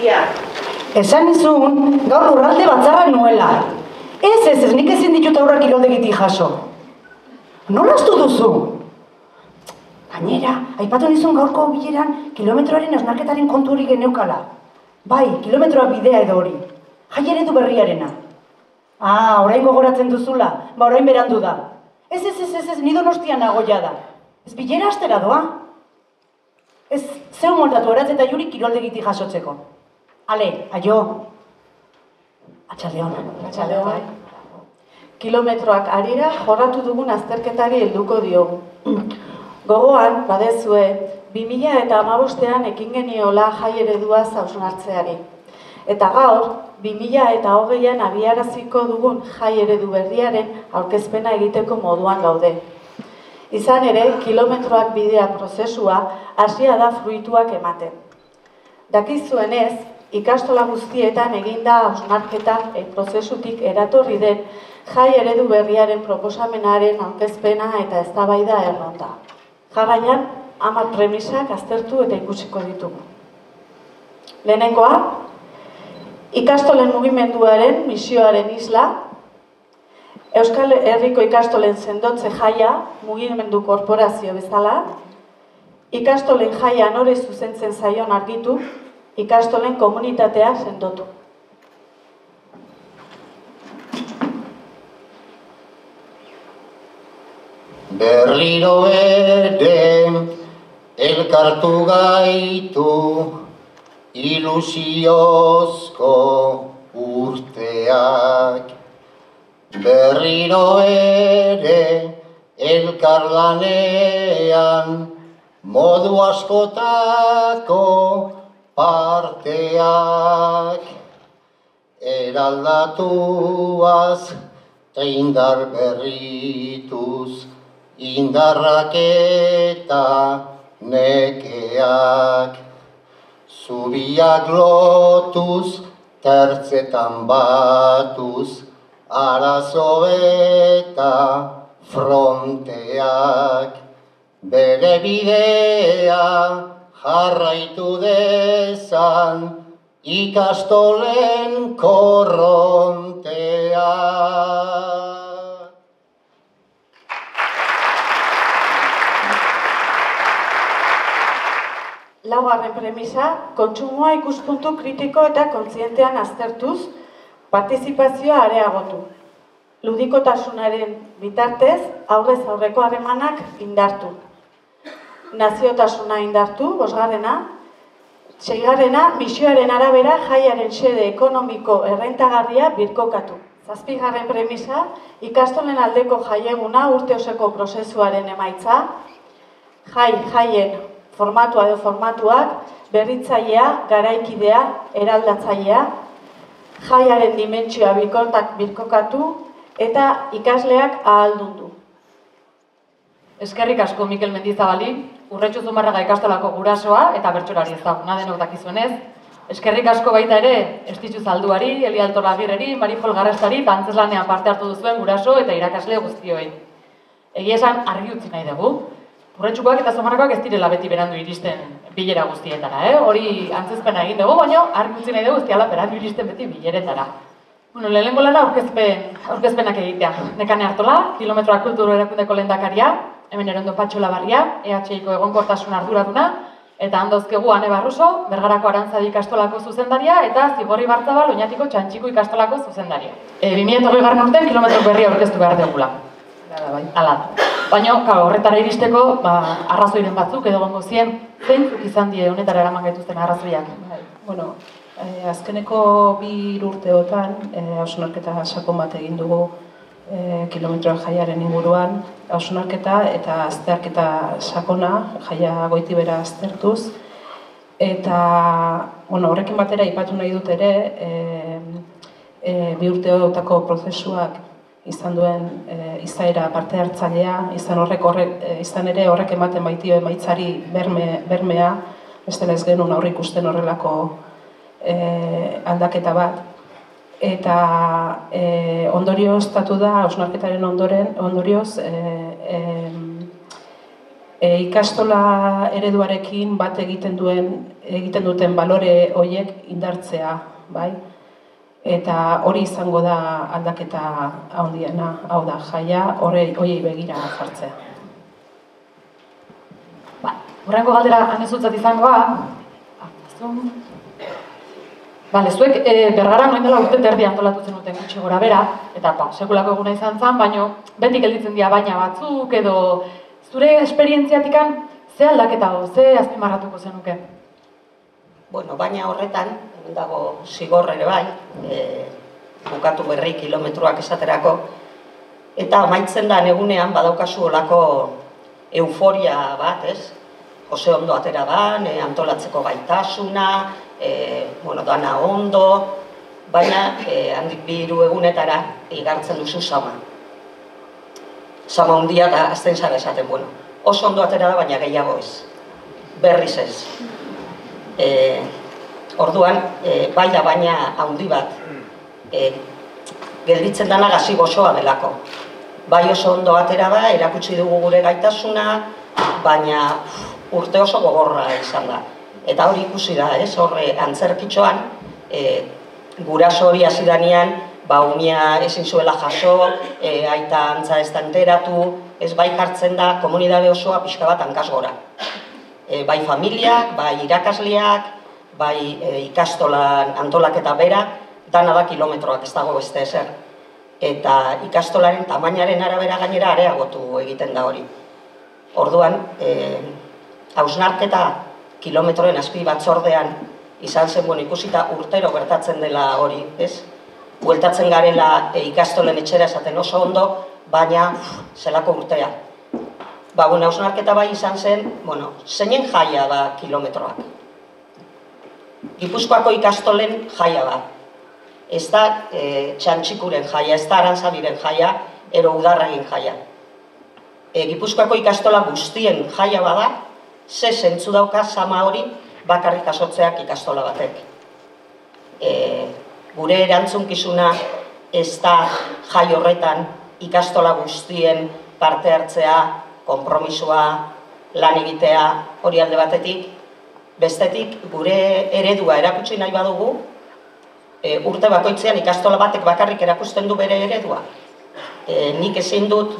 Ia. Esan izun, gaur lurralde batzarra nuela. Ez, nik ezin ditut aurrak kiroldegitik jaso. Nola astu duzu? Gainera, aipatu nizun gaurko bileran kilometroaren hausnarketaren kontu hori geneukala. Bai, kilometroa bidea edo hori. Jai eredu berriarena. Orain gogoratzen duzula, orain berandu da. Ez, ni Donostian nagoia da. Ez bilera astera doa. Ez, zeu moldatu eratz eta juri kiroldegitik jasotzeko. Ale, aio. Atxaldeon. Atxaldeon. Kilometroak arira jorratu dugun azterketari helduko diogu. Gogoan, badezue, 2015ean ekin geniola jai ereduaz hausnartzeari. Eta gaur, 2020ean abiaraziko dugun jai eredu berriaren aurkezpena egiteko moduan gaude. Izan ere, kilometroak bidea prozesua hasia da fruituak ematen. Dakizuenez, ikastola guztietan eginda hausnarketa prozesutik eratorri den jai eredu berriaren proposamenaren aurkezpena eta eztabaida erronda. Jarraian, 10 premisak aztertu eta ikusiko ditugu. Lehenengoa, ikastolen mugimenduaren misioaren isla, Euskal Herriko ikastolen sendotze jaia, mugimendu korporazio bezala, ikastolen jaia nore zuzentzen zaion argitu, ikastolen komunitatea sendotu. Berriro ere elkartu gaitu ilusiozko urteak. Berriro ere elkarlanean modu askotako parteak. Eraldatuaz indar berrituz, indarrak eta nekeak. Zubiak lotuz, tertzetan batuz, arazo eta fronteak. Bere bidea jarraitu dezan, ikastolen korronteak. Laugarren premisa, kontsumoa ikuspuntu kritiko eta kontzientean aztertuz, partizipazioa areagotu. Ludikotasunaren bitartez, aurrez aurreko harremanak indartu. Naziotasuna indartu, 5. 6. Misioaren arabera jaiaren xede ekonomiko errentagarria birkokatu. 7. premisa, ikastolen aldeko jaieguna urte osoko prozesuaren emaitza, jaien formatua edo formatuak, berritzailea, garaikidea, eraldatzailea, jaiaren dimentsioa birkokatu eta ikasleak ahaldundu. Eskerrik asko Mikel Mendizabali, Urretxu Zumarraga ikastolako gurasoa eta bertsolari ezaguna denok dakizuenez. Eskerrik asko baita ere Estitxu Zalduari, Eli Altor Agirreri, Marifol Garrestari eta antzeslanean parte hartu duzuen guraso eta irakasle guztioi. Egia esan argi utzi nahi dugu. Urretxukoak eta Zumarrakoak ez direla beti berandu iristen bilera guztietara, Hori antzezpena egin dugu, baina argi utzi nahi dugu ez diala berandu iristen beti bileretara. Lehenengo lana aurkezpenak egitea. Nekane Artola, Kilometroa Kulturu Erakundeko lehendakaria, hemen Erondo Patxola Barria, EHIko egonkortasun arduraduna, eta handozkegu Ane Barroso, Bergarako Arantzadi ikastolako zuzendaria, eta Zigorri Bartzabal, Oñatiko Txantxiko ikastolako zuzendaria. 2020 urtean kilometro berria aurkeztu behar dugula. Hala da. Baina, horretara iristeko, arrazoiren batzuk edo gongo zien, zeintzuk izan die honetara eraman gaituzten arrazoiak? Azkeneko 2 urteotan, hausnarketa sakon bat egin dugu kilometroen jaiaren inguruan, hausnarketa eta azterketa sakona, jaia goitibera aztertuz. Eta, horrekin batera aipatu nahi dut ere, 2 urteotako prozesuak izan duen izaera parte hartzailea, izan ere horrek ematen baitio emaitzari bermea, bestela ez genuen aurre ikusten horrelako aldaketa bat. Eta ondorioztatu da, hausnarketaren ondorioz, ikastola ereduarekin bat egiten duten balore horiek indartzea, bai? Eta hori izango da aldaketa handiena, hau da, jaia horiei begira jartzea. Hurrengo galdera anezutzat izangoa. Zuek Bergaran noin dela urte terdi antolatu zenuten gutxi gora bera, eta sekulako eguna izan zen, baina beti gelditzen dira baina batzuk, edo zure esperientziatikan ze aldaketa ze azpimarratuko zenuke? Bueno, baina horretan, dago zigor ere bai, bukatu berri kilometroak esaterako, eta amaitzen da egunean badaukazu olako euforia bat, ez? Jose ondo atera da, antolatzeko gaitasuna, dana ondo, baina handik 2 egunetara igartzen duzu sama. Sama hundia da azten zara esaten, oso ondo atera da, baina gehiago ez. Berriz ez. Orduan, bai da baina handi bat, gelditzen dana gazi gozoa delako. Bai oso ondo atera da, erakutsi dugu gure gaitasuna, baina urte oso gogorra izan da. Eta hori ikusi da, horre antzerkitxoan, guraso hori hasi danean, umia ezin zuela jaso, aita antza ez da enteratu, ez bai jartzen da komunidade osoa pixka bat hankaz gora. Bai familiak, bai irakasleak, bai ikastolan antolaketa bera, dana da kilometroak ez dago beste ezer. Eta ikastolaren tamainaren arabera gainera areagotu egiten da hori. Orduan, hausnarketa kilometroen azpi batzordean izan zen ikusita urtero gertatzen dela hori, ez? Bueltatzen garela ikastolen etxera esaten oso ondo, baina zelako urtea. Hausnarketa bai izan zen, zeinen jaia da kilometroak. Gipuzkoako ikastolen jaia da. Ez da Txantxikuren jaia, ez da Arantzabiren jaia, ero Udarragin jaia. Gipuzkoako ikastola guztien jaia bada, ze zentzu dauka sama hori bakarrik jasotzeak ikastola batek. Gure erantzunkizuna ez da jai horretan ikastola guztien parte hartzea, konpromisoa, lan egitea hori alde batetik. Bestetik, gure eredua erakutsi nahi badugu, urte bakoitzean ikastola batek bakarrik erakusten du bere eredua. Nik ezin dut,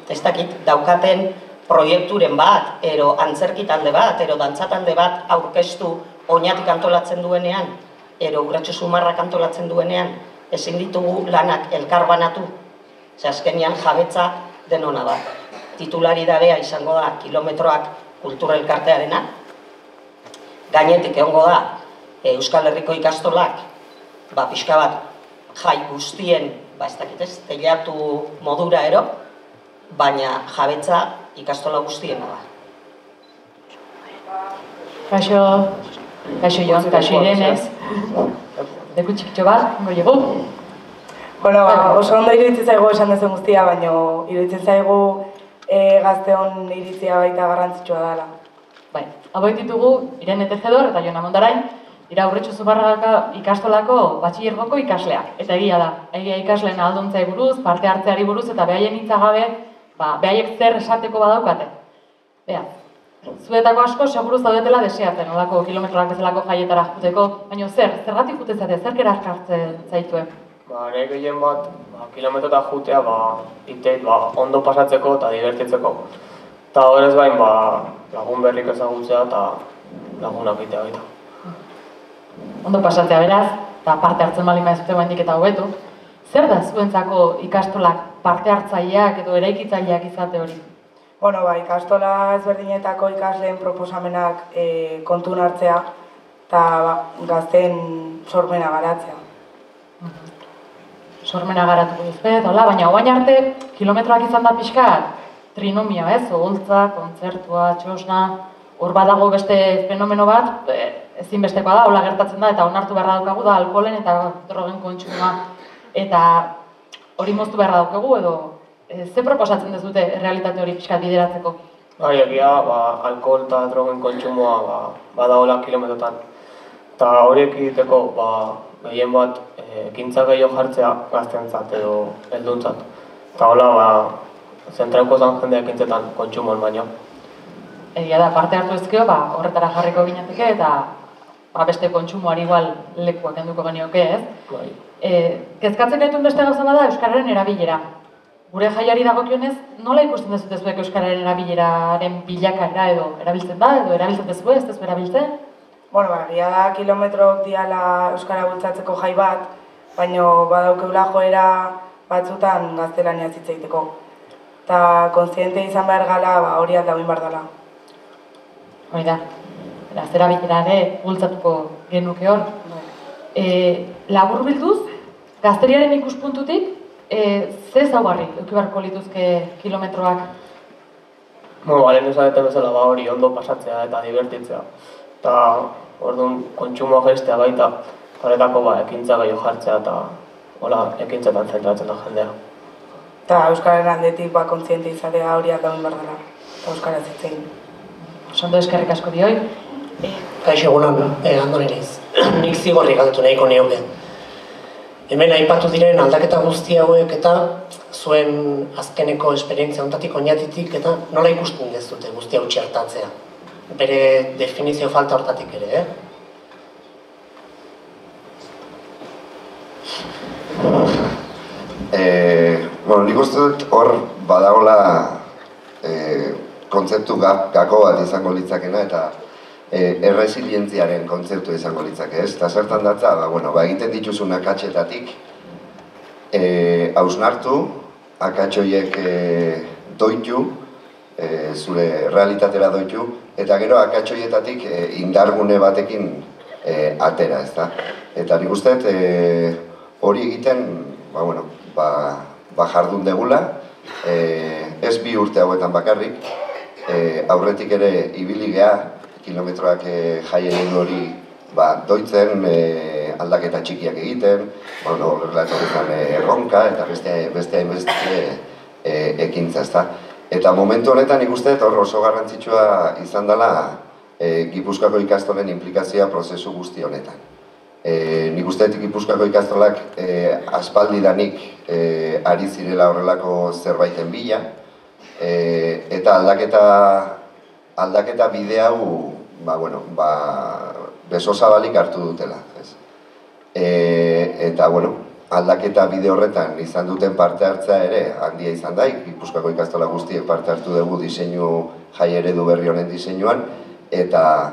ez dakit, daukaten proiekturen bat, ero antzerki talde bat, ero dantza talde bat aurkeztu oinatik antolatzen duenean, ero Urratxu Zumarrak antolatzen duenean, ezin ditugu lanak elkarbanatu. Azkenean jabetza denona da. Titularidadea izango da kilometroak kultura elkartearena. Gainetik egongo da Euskal Herriko ikastolak, pixka bat jai guztien, ez dakit ez, teilatu modura ero, baina jabetza ikastola guztiena da. Kaixo Jon, kaixo Irenez. Deku txikitxo bat, goiegu. Oso ondo iruditzen zaigu esan dezen guztia, baina iruditzen zaigu gazteon iritzia baita garrantzitsua dela. Bai, hauek ditugu Irene Tejedor eta Jon Amondarain, Urratxu Zumarragako ikastolako batxilergoko ikasleak. Eta egia da, ikasleen aldontzai buruz, parte hartzeari buruz eta behaien hitzagabe, behaiek zer esateko badaukate. Beaz, zuetako asko seguru zaudetela deseatzen, olako kilometroak bezalako jaietara juteko, baina zergatik jutezate, zer gerarkartzen zaitue? Ere gehien bat, kilometrota jutea, ondo pasatzeko eta divertitzeko. Eta horrez gain, lagun berrik ezagutzea eta lagunak egitea baita. Ondo pasatzea beraz, eta parte hartzen bali maizute guendik eta hobetu. Zer da zuentzako ikastolak parte hartzaileak edo eraikitzaileak izate hori? Ikastola ezberdinetako ikasleen proposamenak kontun hartzea eta gazteen sormena garatzea. Sormena garatuko duzue, baina oain arte kilometroak izan da pixkat trinomia, ez? Oholtza, kontzertua, txosna, hor badago beste fenomeno bat, ezinbestekoa da, hola gertatzen da, eta onartu beharra daukagu da alkoholen eta drogen kontsumua. Eta hori moztu beharra daukagu, edo ze proposatzen dezute realitate hori pixkat bideratzeko? Egia, alkohol eta drogen kontsumoa badagoela kilometrotan. Eta horiek egiteko, gehien bat, ekintza gehiago jartzea gaztentzat edo helduntzat. Eta hola, zentrauko zan jende ekintzetan kontsumoan baino. egia da parte hartu ezkeo, horretara jarriko ginateke eta beste kontsumoari igual lekuak enduko genioke, ez? Kezkatzen gaitun beste gauza bada euskararen erabilera. Gure jaiari dagokionez, nola ikusten dezute zuek euskararen erabileraren bilakaera edo erabiltzen da, edo erabiltzen dezue, ez dezu erabiltzen? Bueno, egia da kilometrok diala euskara bultzatzeko jai bat, baina badaukeula joera batzutan gaztelaniaz hitz egiteko. Eta kontziente izan behar gala, hori aldauin behar dela. Hori da. Erabilera ere bultzatuko genuke hor. Labur bilduz, gazteriaren ikuspuntutik, ze ezaugarri eduki beharko lituzke kilometroak? Lehen esaten bezala hori ondo pasatzea eta divertitzea. Eta orduan kontsumoa jaistea baita, horretako ekintza gehiago jartzea eta ekintzetan zentratzen da jendea. Eta euskararen aldetik kontziente izatea hori aldauin behar dela. Eta euskaraz hitz egin. Ondo eskerrik asko dioi. Kaixo egunon, Andoni naiz. Nik zigorri galdetu nahiko nioke. Hemen aipatu diren aldaketa guzti hauek eta zuen azkeneko esperientzia honetatik oinatitik eta nola ikusten dezute guzti hau txertatzea? Bere definizio falta hortatik ere, Nik uste dut hor badagola kontzeptu gako bat izango litzakena eta erresilientziaren kontzeptu izango litzake, ez? Eta zertan datza, egiten dituzun akatxetatik hausnartu, akatxoiek doitu, zure realitatera doitu, eta gero akatxoietatik indargune batekin atera, ez da? Eta nik uste hori egiten, jardun degula, ez 2 urte hauetan bakarrik, aurretik ere ibili geha, kilometroak jai eredu hori doitzen, aldaketa txikiak egiten, horrela etorrizan erronka eta beste ekintza, ezta. Eta momentu honetan ikusten hor oso garrantzitsua izan dela Gipuzkoako ikastolen implikazioa prozesu guzti honetan. Nik uste Gipuzkoako ikastolak aspaldidanik ari zirela horrelako zerbaiten bila, eta aldaketa bide hau beso zabalik hartu dutela. Eta, aldaketa bide horretan izan duten parte hartzea ere handia izan da, Gipuzkoako ikastola guztiek parte hartu dugu diseinu jai eredu berri honen diseinuan, eta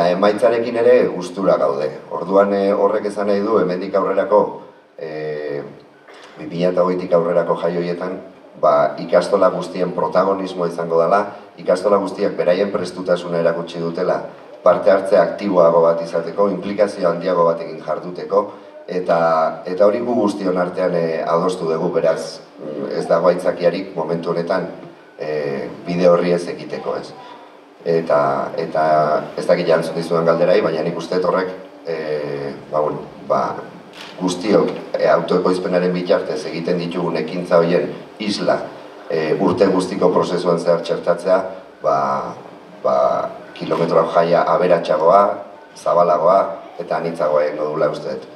emaitzarekin ere gustura gaude. Orduan horrek esan nahi du, hemendik aurrerako, 2008tik aurrerako jai horietan, ikastola guztien protagonismoa izango dela, ikastola guztiak beraien prestutasuna erakutsi dutela parte hartze aktiboago bat izateko, implikazio handiago batekin jarduteko, eta hori gu guztion artean adostu dugu, beraz ez dago aitzakiarik momentu honetan bide horri ez ekiteko, ez. Eta ez dakit jantzun dizudan galderai, baina nik uste horrek guztiok autoekoizpenaren bitartez egiten ditugun ekintza horien isla urte guztiko prozesuan zehar txertatzea, kilometro jaia aberatsagoa, zabalagoa eta anitzagoa egingo dula uste dut.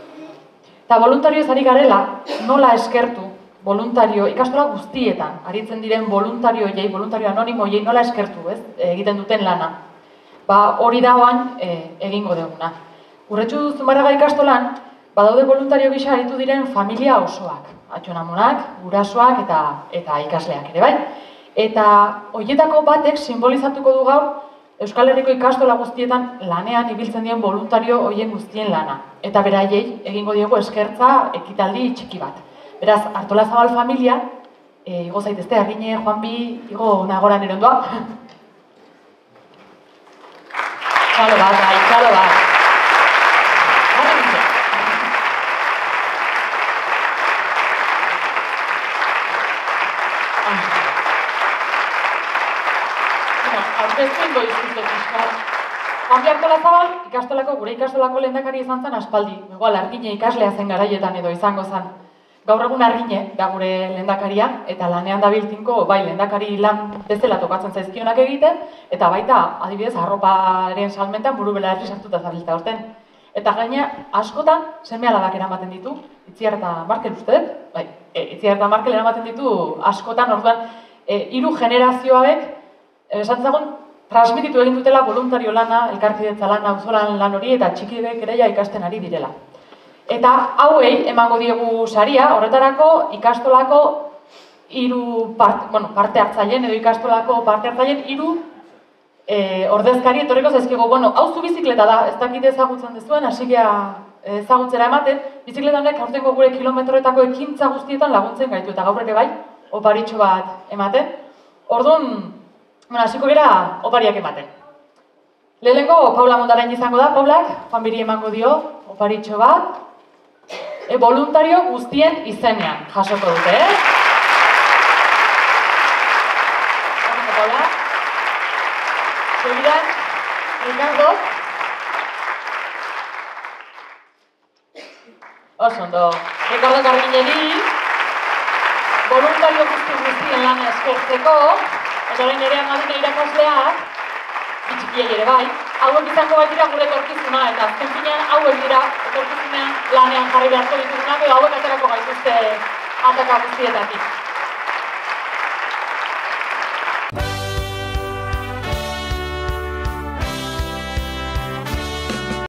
Eta voluntarioez ari garela, nola eskertu voluntario, ikastola guztietan, aritzen diren voluntario anonimoiei nola eskertu, egiten duten lana. Hori dagoan egingo duguna. Urretxu Zumarraga ikastolan, badaude voluntario gisa aritu diren familia osoak, atxonamunak, gurasoak eta ikasleak ere, bai? Eta horietako batek simbolizatuko du gaur Euskal Herriko ikastola guztietan lanean ibiltzen dien voluntario horien guztien lana. Eta beraiei egingo diogu eskertza ekitaldi txiki bat. Beraz, Artolazabal familia, igo zaitezte, Agine, Juanbi, igo nagora nire ondoa. Txalo bat. Aurkezten goizuzet izkat. Juanbi Artolazabal, gure ikastolako lehendakari izan zen aspaldi. Igual, Argine ikaslea zen garaietan edo izango zen. Gaur egun Argine da gure lehendakaria, eta lanean dabiltinko, lehendakari lan bezala tokatzen zaizkionak egiten, eta baita, adibidez, arroparen salmentan buru belarri sartuta zabiltza horten. Eta gaina, askotan, seme alabak eramaten ditu, Itziar eta Markel uste dut? Itziar eta Markel eramaten ditu askotan, orduan, 3 generazioak, esan zagun, transmititu egin dutela voluntario lana, elkarkidetza lana, auzolan lan hori eta txikiek ere ja ikasten ari direla. Eta hauei emango diegu saria, horretarako ikastolako parte hartzaileen edo ikastolako parte hartzaileen 3 ordezkari etorriko zaizkigu. Hau zu bizikleta da, ez dakit ezagutzen duzuen, hasigea ezagutzera ematen, bizikleta honek aurtengo gure kilometroetako ekintza guztietan laguntzen gaitu eta gaur ere bai, oparitxo bat ematen. Orduan, hasiko gara opariak ematen. Lehenengo Paula Mondarain izango da, Paulak, Juanbiri emango dio oparitxo bat, voluntario guztien izenean jasoko dute, Paula. Segidan, Ricardo. Osondo, Ricardo Carminelli, voluntario guztien lana eskertzeko, eta orain ere amadune irakasleak, bitxikiei ere bai, hauek izango baitira gure etorkizuna, eta azken finean hauek dira etorkizunean lanean jarri beharko ditugunak, edo hauek aterako gaituzte ataka guztietatik.